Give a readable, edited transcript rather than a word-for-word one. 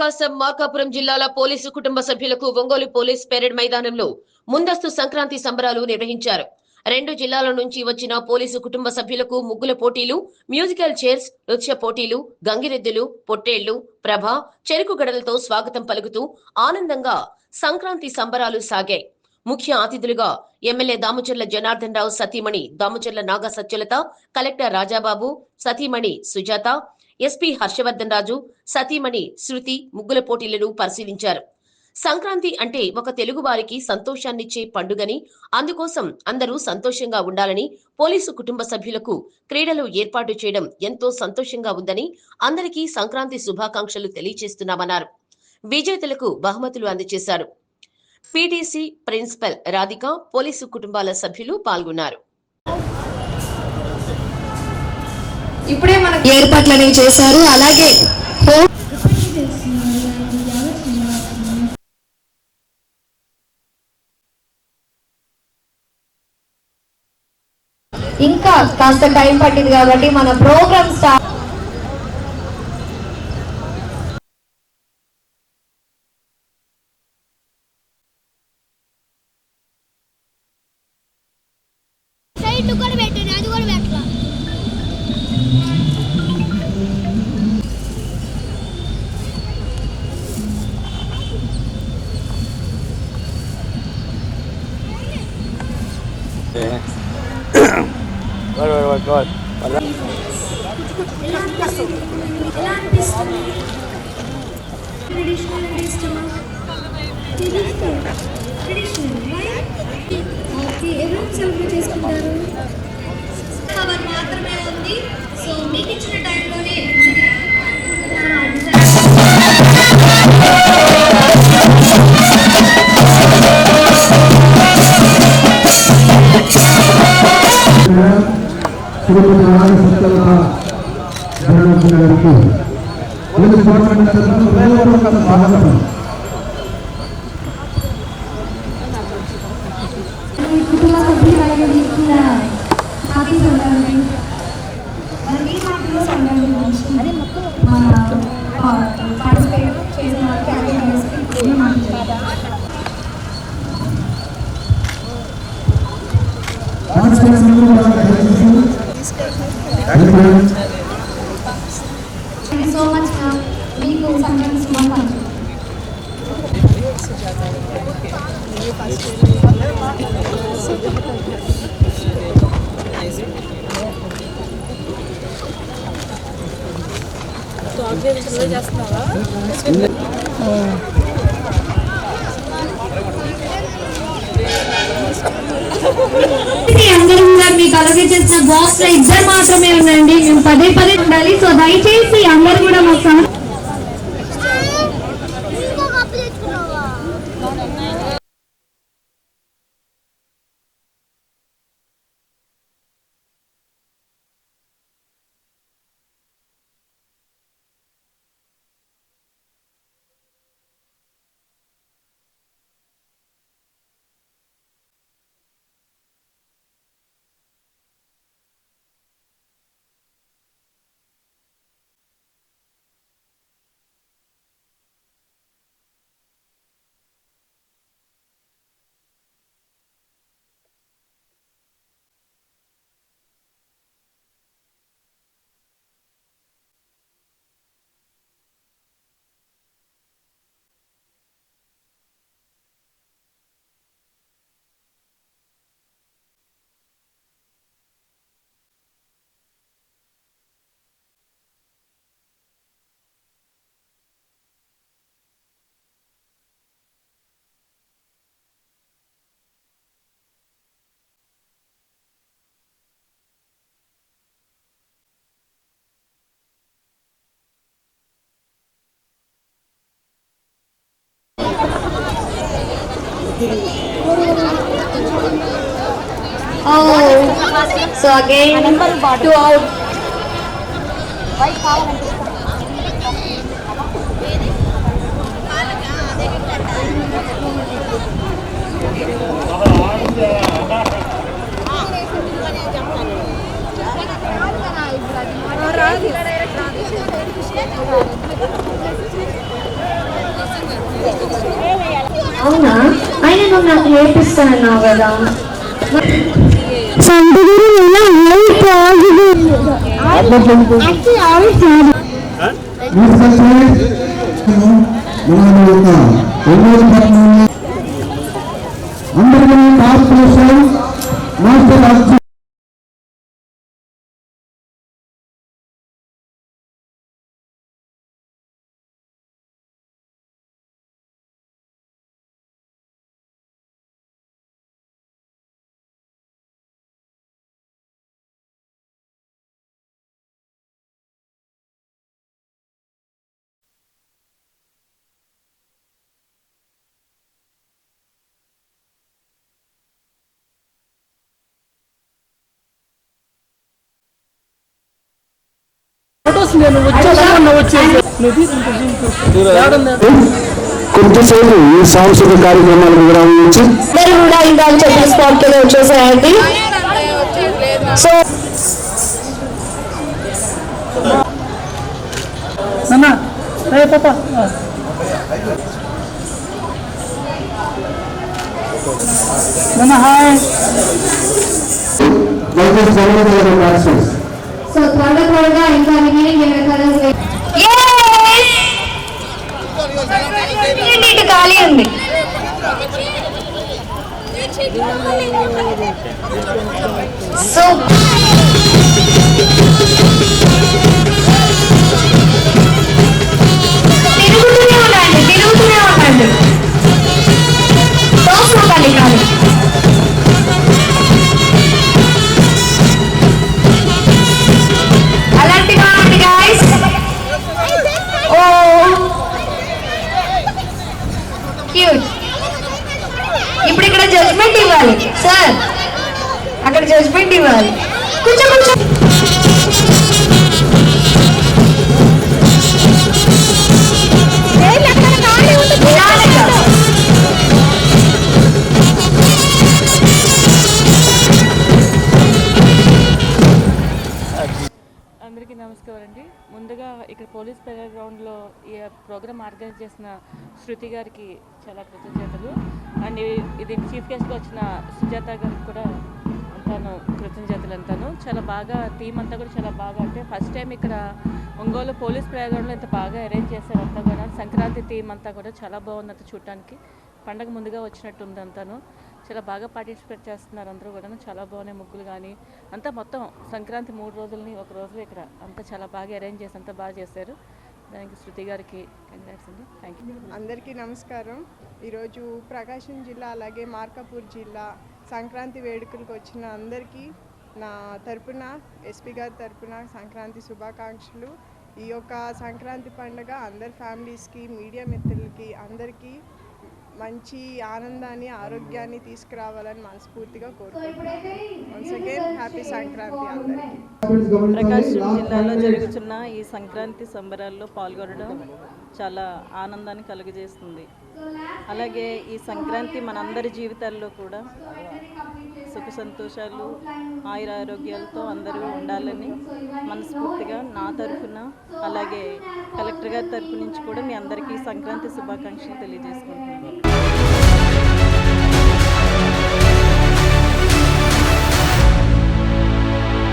ప్రకాశం మార్కాపురం జిల్లాల పోలీసు కుటుంబ సభ్యులకు ఒంగోలు పోలీస్ పెరేడ్ మైదానంలో ముందస్తు సంక్రాంతి సంబరాలు నిర్వహించారు. 2 జిల్లాల నుంచి వచ్చిన పోలీసు కుటుంబ సభ్యులకు ముగ్గుల పోటీలు, మ్యూజికల్ చైర్స్, నృత్య పోటీలు, గంగిరెద్దులు, పొట్టేళ్లు, ప్రభ, చెరుకు గడలతో స్వాగతం పలుకుతూ ఆనందంగా సంక్రాంతి సంబరాలు సాగాయి. ముఖ్య అతిథులుగా ఎమ్మెల్యే దామచర్ల జనార్దన్ రావు సతీమణి దామచర్ల నాగ సత్యలత, కలెక్టర్ రాజాబాబు, సతీమణి సుజాత, ఎస్పీ హర్షవర్ధన్ రాజు, సతీమణి శృతి ముగ్గుల పోటీలను పరిశీలించారు. సంక్రాంతి అంటే ఒక తెలుగు వారికి సంతోషాన్నిచ్చే పండుగని, అందుకోసం అందరూ సంతోషంగా ఉండాలని పోలీసు కుటుంబ సభ్యులకు క్రీడలు ఏర్పాటు చేయడం ఎంతో సంతోషంగా ఉందని అందరికీ సంక్రాంతి శుభాకాంక్షలు తెలియజేస్తున్నామన్నారు. విజేతలకు బహుమతులు అందజేశారు. పీటీసీ ప్రిన్సిపల్ రాధిక, పోలీసు కుటుంబాల సభ్యులు పాల్గొన్నారు. ఇప్పుడే మనకు ఏర్పాట్లని చేశారు. అలాగే ఇంకా కాస్త టైం పట్టింది కాబట్టి మన ప్రోగ్రామ్ స్టార్ట్. మాత్రమే ఉంది. సో మీకు ఇచ్చిన టైంలోనే so much మీకు సంక్రాంతి శుభాకాంక్షలు. మీకు అలాగే చేసిన బాక్స్ లో ఇద్దరు మాత్రమే ఉండండి. మేము పదే పదే ఉండాలి. సో దయచేసి అందరూ కూడా మాకు so again to out అవునా? ఆయన నువ్వు నాకు నేర్పిస్తానన్నావు కదా. కొంతసేపు ఈ సాంస్కృతిక కార్యక్రమాల వివరాల నుంచి అందరూ కూడా ఇందాక చెప్పిన స్పాట్ కి వచ్చేసాయండి. సో సో త్వరగా ఇంకా రిమైనింగ్ ఖాళీ ఉంది. సో తిరుగుతూనే ఉండండి. తోసుకోకండి కానీ. అలాంటి కావండి గాయస్. ఓ క్యూట్. ఇప్పుడు ఇక్కడ జడ్జ్మెంట్ ఇవ్వాలి సార్, అక్కడ జడ్జ్మెంట్ ఇవ్వాలి. కొంచెం అందరికీ నమస్కారం అండి. ముందుగా ఇక్కడ పోలీస్ పెరేడ్ గ్రౌండ్లో ఈ ప్రోగ్రామ్ ఆర్గనైజ్ చేసిన శృతి గారికి చాలా కృతజ్ఞతలు. అండ్ ఇది చీఫ్ గెస్ట్గా వచ్చిన సుజాత గారికి కూడా అంతాను కృతజ్ఞతలు అంతాను. చాలా బాగా థీమ్ అంతా కూడా చాలా బాగా, అంటే ఫస్ట్ టైం ఇక్కడ ఒంగోలు పోలీస్ పెరేడ్ గ్రౌండ్లో ఇంత బాగా అరేంజ్ చేశారు. అంతా కూడా సంక్రాంతి థీమ్ అంతా కూడా చాలా బాగుంది. అంతా చూడటానికి పండగ ముందుగా వచ్చినట్టు ఉంది. అంతాను చాలా బాగా పార్టిసిపేట్ చేస్తున్నారు అందరూ కూడా. చాలా బాగున్నాయి ముగ్గులు కానీ అంతా. మొత్తం సంక్రాంతి 3 రోజులని ఒక రోజులో ఇక్కడ అంతా చాలా బాగా అరేంజ్ చేసి అంతా బాగా చేశారు. దానికి శృతి గారికి కంగ్రాట్స్ అండి. Thank you. అందరికీ నమస్కారం. ఈరోజు ప్రకాశం జిల్లా అలాగే మార్కాపూర్ జిల్లా సంక్రాంతి వేడుకలకు వచ్చిన అందరికీ నా తరపున, ఎస్పీ గారి తరపున సంక్రాంతి శుభాకాంక్షలు. ఈ యొక్క సంక్రాంతి పండుగ అందరి ఫ్యామిలీస్కి, మీడియా మిత్రులకి అందరికీ మంచి ఆనందాన్ని, ఆరోగ్యాన్ని తీసుకురావాలని మనస్ఫూర్తిగా కోరుకుంటున్నాను. వన్స్ అగైన్ హ్యాపీ సంక్రాంతి అందరికీ. ప్రకాశం జిల్లాలో జరుగుతున్న ఈ సంక్రాంతి సంబరాల్లో పాల్గొనడం చాలా ఆనందాన్ని కలుగజేస్తుంది. అలాగే ఈ సంక్రాంతి మనందరి జీవితాల్లో కూడా సుఖ సంతోషాలు, ఆయురారోగ్యాలతో అందరూ ఉండాలని మనస్ఫూర్తిగా నా తరఫున, అలాగే కలెక్టర్ గారి తరఫు నుంచి కూడా మీ అందరికీ సంక్రాంతి శుభాకాంక్షలు తెలియజేసుకుంటున్నాను.